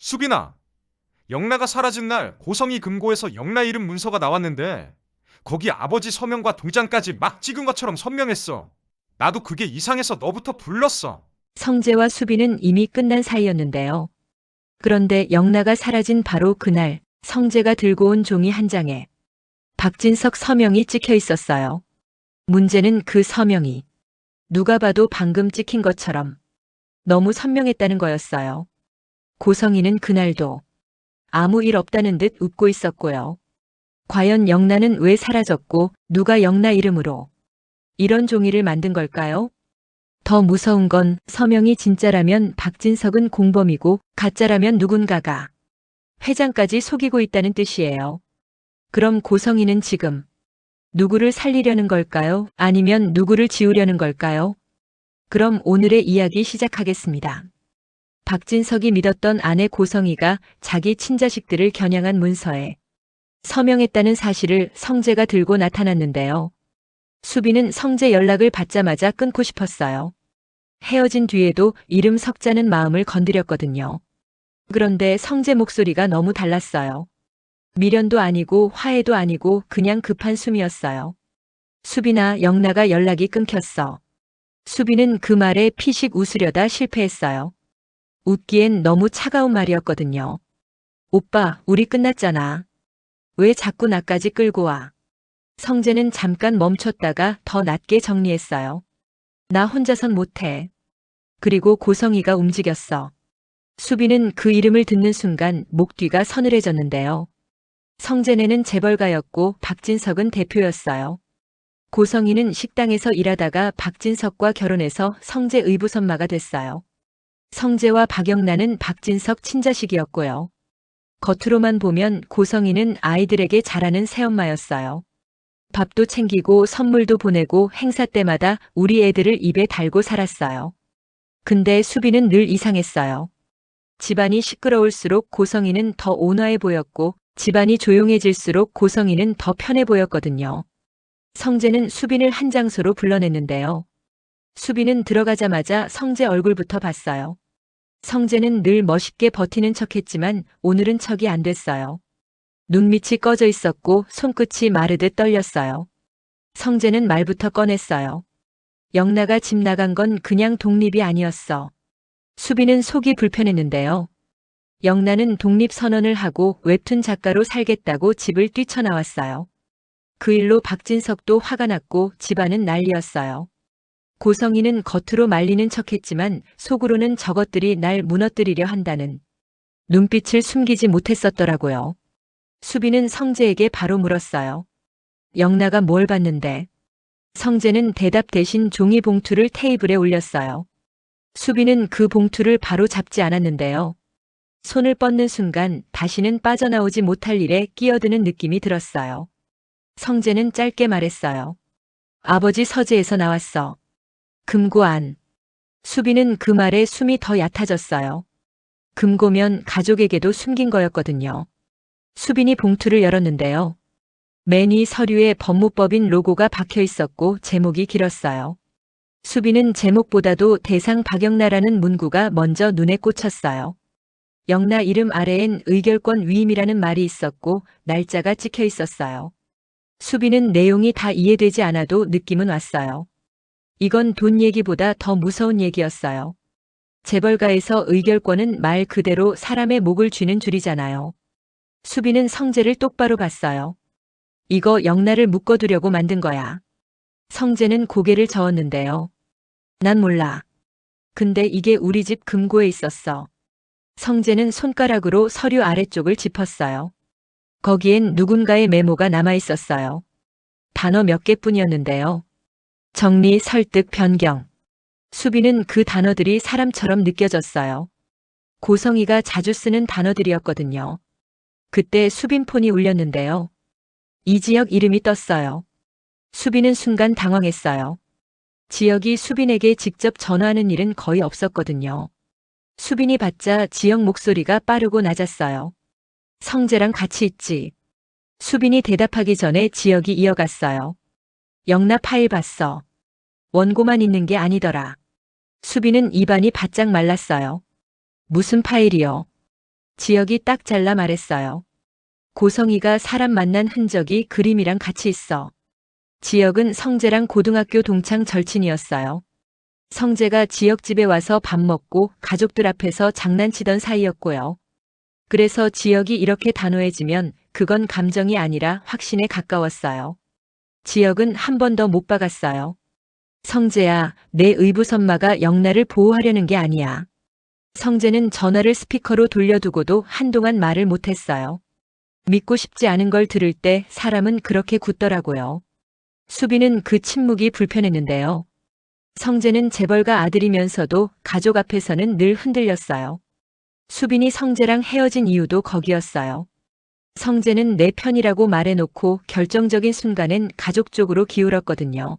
수빈아, 영나가 사라진 날 고성이 금고에서 영나 이름 문서가 나왔는데 거기 아버지 서명과 도장까지 막 찍은 것처럼 선명했어. 나도 그게 이상해서 너부터 불렀어. 성재와 수빈은 이미 끝난 사이였는데요. 그런데 영나가 사라진 바로 그날 성재가 들고 온 종이 한 장에 박진석 서명이 찍혀 있었어요. 문제는 그 서명이 누가 봐도 방금 찍힌 것처럼 너무 선명했다는 거였어요. 고성이는 그날도 아무 일 없다는 듯 웃고 있었고요. 과연 영나는 왜 사라졌고 누가 영나 이름으로 이런 종이를 만든 걸까요? 더 무서운 건 서명이 진짜라면 박진석은 공범이고 가짜라면 누군가가 회장까지 속이고 있다는 뜻이에요. 그럼 고성이는 지금 누구를 살리려는 걸까요? 아니면 누구를 지우려는 걸까요? 그럼 오늘의 이야기 시작하겠습니다. 박진석이 믿었던 아내 고성이가 자기 친자식들을 겨냥한 문서에 서명했다는 사실을 성재가 들고 나타났는데요. 수빈은 성재 연락을 받자마자 끊고 싶었어요. 헤어진 뒤에도 이름 석자는 마음을 건드렸거든요. 그런데 성재 목소리가 너무 달랐어요. 미련도 아니고 화해도 아니고 그냥 급한 숨이었어요. 수빈아, 영나가 연락이 끊겼어. 수빈은 그 말에 피식 웃으려다 실패했어요. 웃기엔 너무 차가운 말이었거든요. 오빠, 우리 끝났잖아. 왜 자꾸 나까지 끌고 와? 성재는 잠깐 멈췄다가 더 낮게 정리했어요. 나 혼자선 못해. 그리고 고성이가 움직였어. 수빈은 그 이름을 듣는 순간 목 뒤가 서늘해졌는데요. 성재네는 재벌가였고 박진석은 대표였어요. 고성이는 식당에서 일하다가 박진석과 결혼해서 성재 의붓선마가 됐어요. 성재와 박영란은 박진석 친자식이었고요. 겉으로만 보면 고성이는 아이들에게 잘하는 새엄마였어요. 밥도 챙기고 선물도 보내고 행사 때마다 우리 애들을 입에 달고 살았어요. 근데 수빈은 늘 이상했어요. 집안이 시끄러울수록 고성이는 더 온화해 보였고 집안이 조용해질수록 고성이는 더 편해 보였거든요. 성재는 수빈을 한 장소로 불러냈는데요. 수빈은 들어가자마자 성재 얼굴부터 봤어요. 성재는 늘 멋있게 버티는 척했지만 오늘은 척이 안 됐어요. 눈밑이 꺼져 있었고 손끝이 마르듯 떨렸어요. 성재는 말부터 꺼냈어요. 영나가 집 나간 건 그냥 독립이 아니었어. 수빈은 속이 불편했는데요. 영나는 독립선언을 하고 웹툰 작가로 살겠다고 집을 뛰쳐나왔어요. 그 일로 박진석도 화가 났고 집안은 난리였어요. 고성이는 겉으로 말리는 척했지만 속으로는 저것들이 날 무너뜨리려 한다는 눈빛을 숨기지 못했었더라고요. 수빈은 성재에게 바로 물었어요. 영나가 뭘 봤는데? 성재는 대답 대신 종이 봉투를 테이블에 올렸어요. 수빈은 그 봉투를 바로 잡지 않았는데요. 손을 뻗는 순간 다시는 빠져나오지 못할 일에 끼어드는 느낌이 들었어요. 성재는 짧게 말했어요. 아버지 서재에서 나왔어. 금고 안. 수빈은 그 말에 숨이 더 얕아졌어요. 금고면 가족에게도 숨긴 거였거든요. 수빈이 봉투를 열었는데요. 맨 위 서류에 법무법인 로고가 박혀 있었고 제목이 길었어요. 수빈은 제목보다도 대상 박영나라는 문구가 먼저 눈에 꽂혔어요. 영나 이름 아래엔 의결권 위임이라는 말이 있었고 날짜가 찍혀 있었어요. 수빈은 내용이 다 이해되지 않아도 느낌은 왔어요. 이건 돈 얘기보다 더 무서운 얘기였어요. 재벌가에서 의결권은 말 그대로 사람의 목을 쥐는 줄이잖아요. 수빈은 성재를 똑바로 봤어요. 이거 영나를 묶어두려고 만든 거야. 성재는 고개를 저었는데요. 난 몰라. 근데 이게 우리 집 금고에 있었어. 성재는 손가락으로 서류 아래쪽을 짚었어요. 거기엔 누군가의 메모가 남아 있었어요. 단어 몇 개뿐이었는데요. 정리, 설득, 변경. 수빈은 그 단어들이 사람처럼 느껴졌어요. 고성이가 자주 쓰는 단어들이었거든요. 그때 수빈 폰이 울렸는데요. 이지혁 이름이 떴어요. 수빈은 순간 당황했어요. 지혁이 수빈에게 직접 전화하는 일은 거의 없었거든요. 수빈이 받자 지혁 목소리가 빠르고 낮았어요. 성재랑 같이 있지. 수빈이 대답하기 전에 지혁이 이어갔어요. 영나 파일 봤어. 원고만 있는 게 아니더라. 수빈은 입안이 바짝 말랐어요. 무슨 파일이요? 지혁이 딱 잘라 말했어요. 고성이가 사람 만난 흔적이 그림이랑 같이 있어. 지혁은 성재랑 고등학교 동창 절친이었어요. 성재가 지혁 집에 와서 밥 먹고 가족들 앞에서 장난치던 사이였고요. 그래서 지혁이 이렇게 단호해지면 그건 감정이 아니라 확신에 가까웠어요. 지혁은 한 번 더 못 박았어요. 성재야, 내 의붓엄마가 영나를 보호하려는 게 아니야. 성재는 전화를 스피커로 돌려두고도 한동안 말을 못했어요. 믿고 싶지 않은 걸 들을 때 사람은 그렇게 굳더라고요. 수빈은 그 침묵이 불편했는데요. 성재는 재벌가 아들이면서도 가족 앞에서는 늘 흔들렸어요. 수빈이 성재랑 헤어진 이유도 거기였어요. 성재는 내 편이라고 말해놓고 결정적인 순간엔 가족 쪽으로 기울었거든요.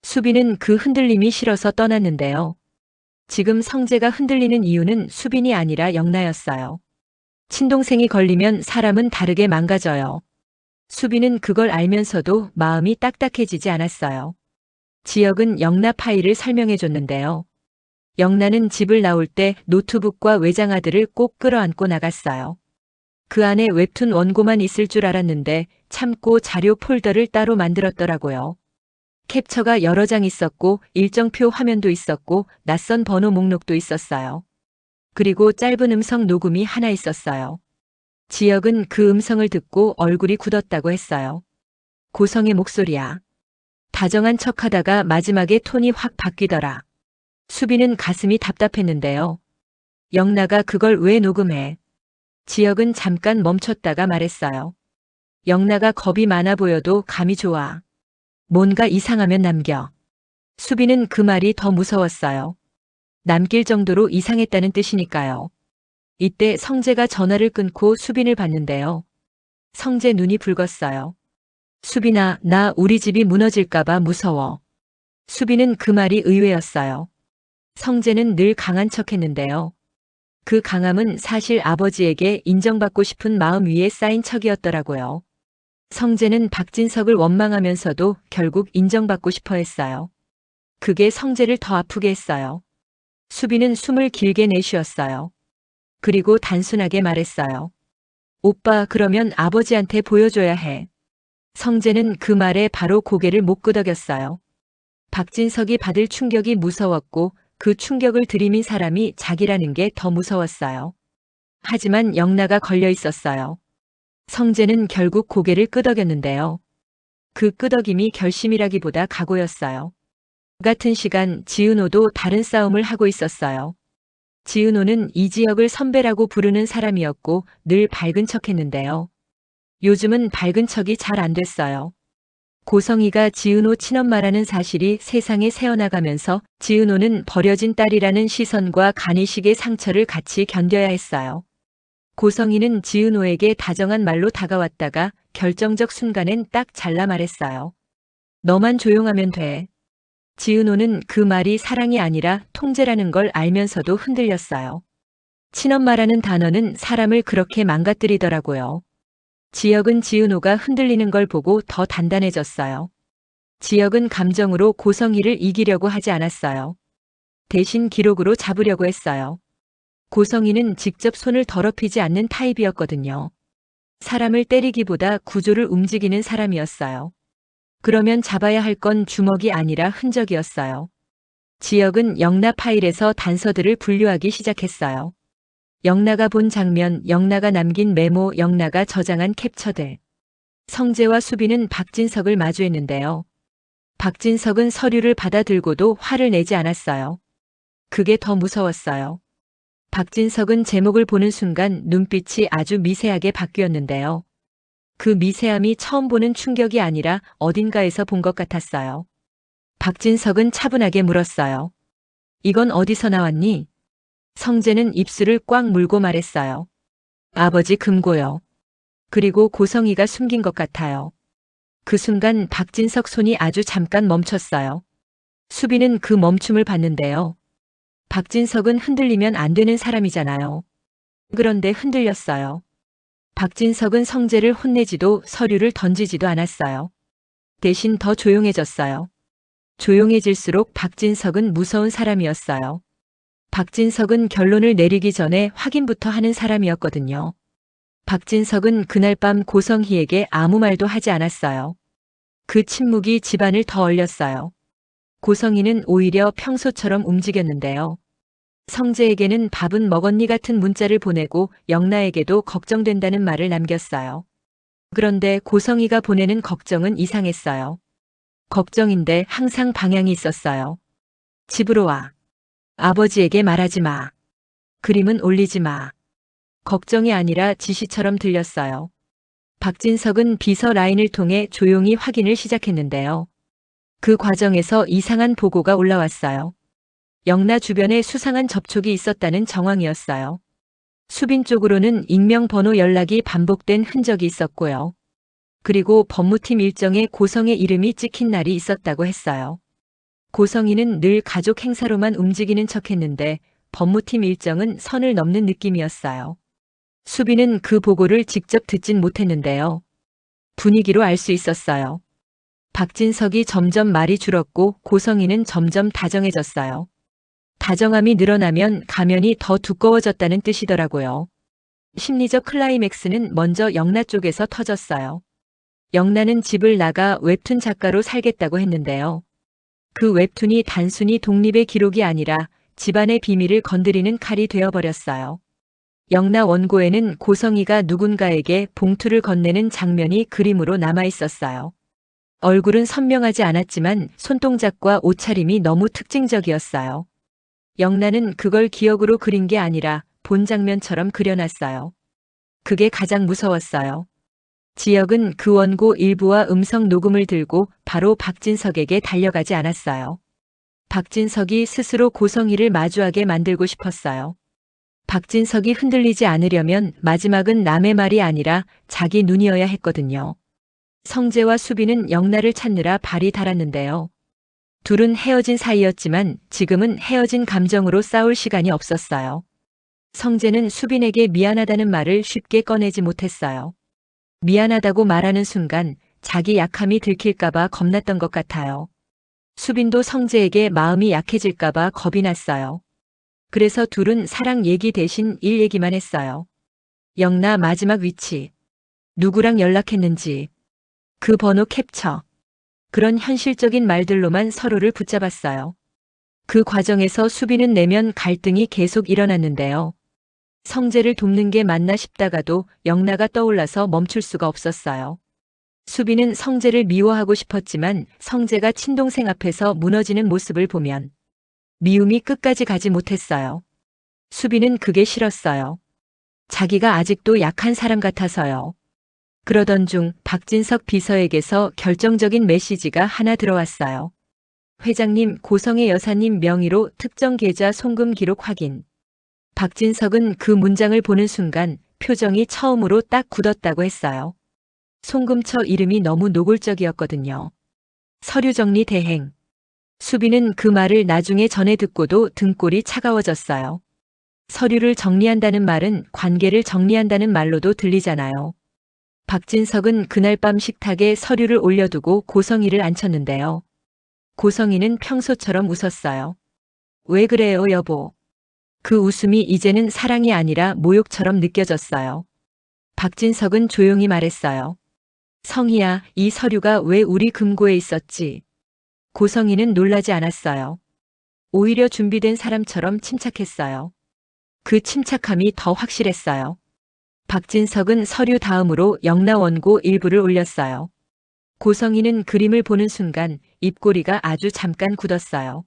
수빈은 그 흔들림이 싫어서 떠났는데요. 지금 성재가 흔들리는 이유는 수빈이 아니라 영나였어요. 친동생이 걸리면 사람은 다르게 망가져요. 수빈은 그걸 알면서도 마음이 딱딱해지지 않았어요. 지혁은 영나 파일을 설명해 줬는데요. 영나는 집을 나올 때 노트북과 외장하드를 꼭 끌어안고 나갔어요. 그 안에 웹툰 원고만 있을 줄 알았는데 참고 자료 폴더를 따로 만들었더라고요. 캡처가 여러 장 있었고 일정표 화면도 있었고 낯선 번호 목록도 있었어요. 그리고 짧은 음성 녹음이 하나 있었어요. 지혁은 그 음성을 듣고 얼굴이 굳었다고 했어요. 고성의 목소리야. 다정한 척하다가 마지막에 톤이 확 바뀌더라. 수빈은 가슴이 답답했는데요. 영나가 그걸 왜 녹음해? 지혁은 잠깐 멈췄다가 말했어요. 영나가 겁이 많아 보여도 감이 좋아. 뭔가 이상하면 남겨. 수빈은 그 말이 더 무서웠어요. 남길 정도로 이상했다는 뜻이니까요. 이때 성재가 전화를 끊고 수빈을 봤는데요. 성재 눈이 붉었어요. 수빈아, 나 우리 집이 무너질까봐 무서워. 수빈은 그 말이 의외였어요. 성재는 늘 강한 척했는데요. 그 강함은 사실 아버지에게 인정받고 싶은 마음 위에 쌓인 척이었더라고요. 성재는 박진석을 원망하면서도 결국 인정받고 싶어 했어요. 그게 성재를 더 아프게 했어요. 수빈은 숨을 길게 내쉬었어요. 그리고 단순하게 말했어요. 오빠, 그러면 아버지한테 보여줘야 해. 성재는 그 말에 바로 고개를 못 끄덕였어요. 박진석이 받을 충격이 무서웠고 그 충격을 들이민 사람이 자기라는 게 더 무서웠어요. 하지만 영나가 걸려 있었어요. 성재는 결국 고개를 끄덕였는데요. 그 끄덕임이 결심이라기보다 각오였어요. 같은 시간 지은호도 다른 싸움을 하고 있었어요. 지은호는 이지혁을 선배라고 부르는 사람이었고 늘 밝은 척했는데요. 요즘은 밝은 척이 잘 안 됐어요. 고성이가 지은호 친엄마라는 사실이 세상에 새어나가면서 지은호는 버려진 딸이라는 시선과 간이식의 상처를 같이 견뎌야 했어요. 고성이는 지은호에게 다정한 말로 다가왔다가 결정적 순간엔 딱 잘라 말했어요. 너만 조용하면 돼. 지은호는 그 말이 사랑이 아니라 통제라는 걸 알면서도 흔들렸어요. 친엄마라는 단어는 사람을 그렇게 망가뜨리더라고요. 지혁은 지은호가 흔들리는 걸 보고 더 단단해졌어요. 지혁은 감정으로 고성이를 이기려고 하지 않았어요. 대신 기록으로 잡으려고 했어요. 고성이는 직접 손을 더럽히지 않는 타입이었거든요. 사람을 때리기보다 구조를 움직이는 사람이었어요. 그러면 잡아야 할 건 주먹이 아니라 흔적이었어요. 지혁은 영나 파일에서 단서들을 분류하기 시작했어요. 영나가 본 장면, 영나가 남긴 메모, 영나가 저장한 캡처들. 성재와 수빈은 박진석을 마주했는데요. 박진석은 서류를 받아들고도 화를 내지 않았어요. 그게 더 무서웠어요. 박진석은 제목을 보는 순간 눈빛이 아주 미세하게 바뀌었는데요. 그 미세함이 처음 보는 충격이 아니라 어딘가에서 본 것 같았어요. 박진석은 차분하게 물었어요. 이건 어디서 나왔니? 성재는 입술을 꽉 물고 말했어요. 아버지 금고요. 그리고 고성이가 숨긴 것 같아요. 그 순간 박진석 손이 아주 잠깐 멈췄어요. 수빈은 그 멈춤을 봤는데요. 박진석은 흔들리면 안 되는 사람이잖아요. 그런데 흔들렸어요. 박진석은 성재를 혼내지도 서류를 던지지도 않았어요. 대신 더 조용해졌어요. 조용해질수록 박진석은 무서운 사람이었어요. 박진석은 결론을 내리기 전에 확인부터 하는 사람이었거든요. 박진석은 그날 밤 고성희에게 아무 말도 하지 않았어요. 그 침묵이 집안을 더 얼렸어요. 고성희는 오히려 평소처럼 움직였는데요. 성재에게는 밥은 먹었니 같은 문자를 보내고 영나에게도 걱정된다는 말을 남겼어요. 그런데 고성희가 보내는 걱정은 이상했어요. 걱정인데 항상 방향이 있었어요. 집으로 와. 아버지에게 말하지 마. 그림은 올리지 마. 걱정이 아니라 지시처럼 들렸어요. 박진석은 비서 라인을 통해 조용히 확인을 시작했는데요. 그 과정에서 이상한 보고가 올라왔어요. 영나 주변에 수상한 접촉이 있었다는 정황이었어요. 수빈 쪽으로는 익명 번호 연락이 반복된 흔적이 있었고요. 그리고 법무팀 일정에 고성의 이름이 찍힌 날이 있었다고 했어요. 고성이는 늘 가족 행사로만 움직이는 척했는데 법무팀 일정은 선을 넘는 느낌이었어요. 수빈은 그 보고를 직접 듣진 못했는데요. 분위기로 알 수 있었어요. 박진석이 점점 말이 줄었고 고성이는 점점 다정해졌어요. 다정함이 늘어나면 가면이 더 두꺼워졌다는 뜻이더라고요. 심리적 클라이맥스는 먼저 영나 쪽에서 터졌어요. 영나는 집을 나가 웹툰 작가로 살겠다고 했는데요. 그 웹툰이 단순히 독립의 기록이 아니라 집안의 비밀을 건드리는 칼이 되어버렸어요. 영나 원고에는 고성희가 누군가에게 봉투를 건네는 장면이 그림으로 남아있었어요. 얼굴은 선명하지 않았지만 손동작과 옷차림이 너무 특징적이었어요. 영나는 그걸 기억으로 그린 게 아니라 본 장면처럼 그려놨어요. 그게 가장 무서웠어요. 지혁은 그 원고 일부와 음성 녹음을 들고 바로 박진석에게 달려가지 않았어요. 박진석이 스스로 고성희를 마주하게 만들고 싶었어요. 박진석이 흔들리지 않으려면 마지막은 남의 말이 아니라 자기 눈이어야 했거든요. 성재와 수빈은 영나를 찾느라 발이 달았는데요. 둘은 헤어진 사이였지만 지금은 헤어진 감정으로 싸울 시간이 없었어요. 성재는 수빈에게 미안하다는 말을 쉽게 꺼내지 못했어요. 미안하다고 말하는 순간 자기 약함이 들킬까봐 겁났던 것 같아요. 수빈도 성재에게 마음이 약해질까봐 겁이 났어요. 그래서 둘은 사랑 얘기 대신 일 얘기만 했어요. 영나 마지막 위치, 누구랑 연락했는지, 그 번호 캡처. 그런 현실적인 말들로만 서로를 붙잡았어요. 그 과정에서 수빈은 내면 갈등이 계속 일어났는데요. 성재를 돕는 게 맞나 싶다가도 영나가 떠올라서 멈출 수가 없었어요. 수빈은 성재를 미워하고 싶었지만 성재가 친동생 앞에서 무너지는 모습을 보면 미움이 끝까지 가지 못했어요. 수빈은 그게 싫었어요. 자기가 아직도 약한 사람 같아서요. 그러던 중 박진석 비서에게서 결정적인 메시지가 하나 들어왔어요. 회장님, 고성의 여사님 명의로 특정 계좌 송금 기록 확인. 박진석은 그 문장을 보는 순간 표정이 처음으로 딱 굳었다고 했어요. 송금처 이름이 너무 노골적이었거든요. 서류 정리 대행. 수빈은 그 말을 나중에 전해 듣고도 등골이 차가워졌어요. 서류를 정리한다는 말은 관계를 정리한다는 말로도 들리잖아요. 박진석은 그날 밤 식탁에 서류를 올려두고 고성희를 앉혔는데요. 고성희는 평소처럼 웃었어요. 왜 그래요, 여보? 그 웃음이 이제는 사랑이 아니라 모욕처럼 느껴졌어요. 박진석은 조용히 말했어요. 성희야, 이 서류가 왜 우리 금고에 있었지? 고성희는 놀라지 않았어요. 오히려 준비된 사람처럼 침착했어요. 그 침착함이 더 확실했어요. 박진석은 서류 다음으로 영나 원고 일부를 올렸어요. 고성희는 그림을 보는 순간 입꼬리가 아주 잠깐 굳었어요.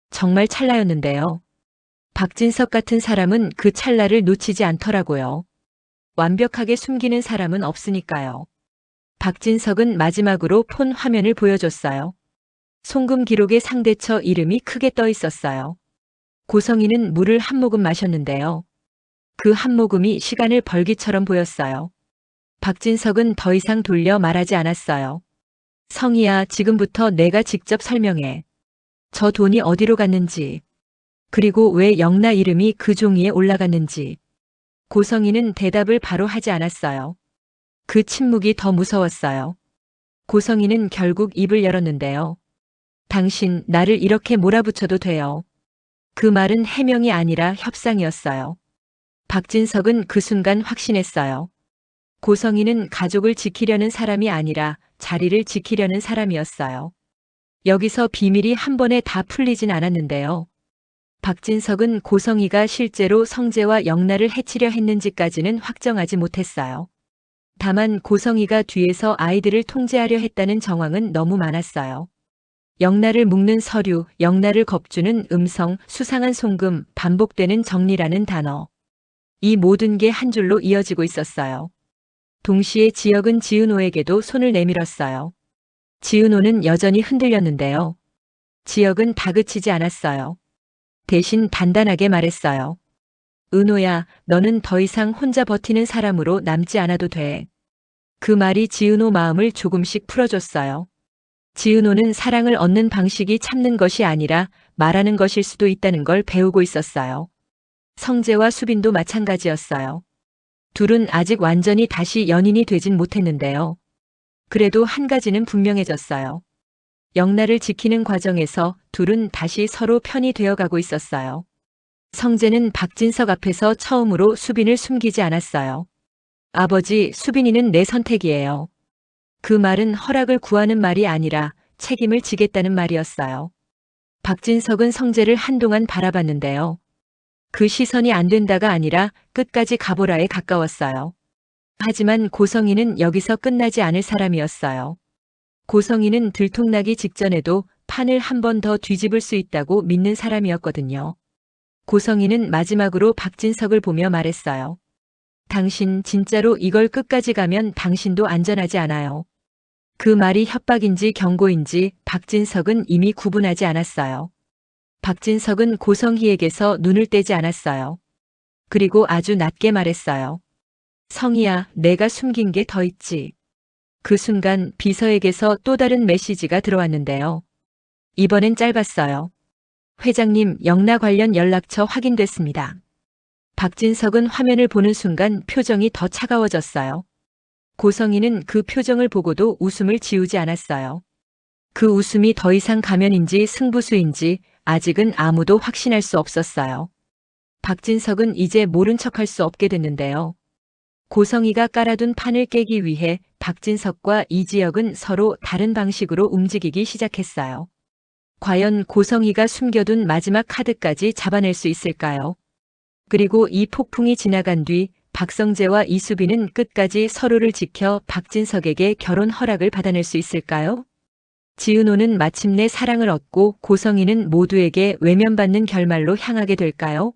정말 찰나였는데요. 박진석 같은 사람은 그 찰나를 놓치지 않더라고요. 완벽하게 숨기는 사람은 없으니까요. 박진석은 마지막으로 폰 화면을 보여줬어요. 송금 기록의 상대처 이름이 크게 떠 있었어요. 고성희는 물을 한 모금 마셨는데요. 그 한 모금이 시간을 벌기처럼 보였어요. 박진석은 더 이상 돌려 말하지 않았어요. 성희야, 지금부터 내가 직접 설명해. 저 돈이 어디로 갔는지, 그리고 왜 영나 이름이 그 종이에 올라갔는지. 고성희는 대답을 바로 하지 않았어요. 그 침묵이 더 무서웠어요. 고성희는 결국 입을 열었는데요. 당신 나를 이렇게 몰아붙여도 돼요. 그 말은 해명이 아니라 협상이었어요. 박진석은 그 순간 확신했어요. 고성희는 가족을 지키려는 사람이 아니라 자리를 지키려는 사람이었어요. 여기서 비밀이 한 번에 다 풀리진 않았는데요. 박진석은 고성희가 실제로 성재와 영나를 해치려 했는지까지는 확정하지 못했어요. 다만 고성희가 뒤에서 아이들을 통제하려 했다는 정황은 너무 많았어요. 영나를 묶는 서류, 영나를 겁주는 음성, 수상한 송금, 반복되는 정리라는 단어. 이 모든 게 한 줄로 이어지고 있었어요. 동시에 지혁은 지은호에게도 손을 내밀었어요. 지은호는 여전히 흔들렸는데요. 지혁은 다그치지 않았어요. 대신 단단하게 말했어요. 은호야, 너는 더 이상 혼자 버티는 사람으로 남지 않아도 돼. 그 말이 지은호 마음을 조금씩 풀어줬어요. 지은호는 사랑을 얻는 방식이 참는 것이 아니라 말하는 것일 수도 있다는 걸 배우고 있었어요. 성재와 수빈도 마찬가지였어요. 둘은 아직 완전히 다시 연인이 되진 못했는데요. 그래도 한 가지는 분명해졌어요. 영나를 지키는 과정에서 둘은 다시 서로 편이 되어가고 있었어요. 성재는 박진석 앞에서 처음으로 수빈을 숨기지 않았어요. 아버지, 수빈이는 내 선택이에요. 그 말은 허락을 구하는 말이 아니라 책임을 지겠다는 말이었어요. 박진석은 성재를 한동안 바라봤는데요. 그 시선이 안 된다가 아니라 끝까지 가보라에 가까웠어요. 하지만 고성희는 여기서 끝나지 않을 사람이었어요. 고성희는 들통나기 직전에도 판을 한 번 더 뒤집을 수 있다고 믿는 사람이었거든요. 고성희는 마지막으로 박진석을 보며 말했어요. 당신 진짜로 이걸 끝까지 가면 당신도 안전하지 않아요. 그 말이 협박인지 경고인지 박진석은 이미 구분하지 않았어요. 박진석은 고성희에게서 눈을 떼지 않았어요. 그리고 아주 낮게 말했어요. 성희야, 내가 숨긴 게 더 있지. 그 순간 비서에게서 또 다른 메시지가 들어왔는데요. 이번엔 짧았어요. 회장님, 영나 관련 연락처 확인됐습니다. 박진석은 화면을 보는 순간 표정이 더 차가워졌어요. 고성희는 그 표정을 보고도 웃음을 지우지 않았어요. 그 웃음이 더 이상 가면인지 승부수인지 아직은 아무도 확신할 수 없었어요. 박진석은 이제 모른 척할 수 없게 됐는데요. 고성희가 깔아둔 판을 깨기 위해 박진석과 이지혁은 서로 다른 방식으로 움직이기 시작했어요. 과연 고성희가 숨겨둔 마지막 카드까지 잡아낼 수 있을까요? 그리고 이 폭풍이 지나간 뒤 박성재와 이수빈은 끝까지 서로를 지켜 박진석에게 결혼 허락을 받아낼 수 있을까요? 지은호는 마침내 사랑을 얻고 고성희는 모두에게 외면받는 결말로 향하게 될까요?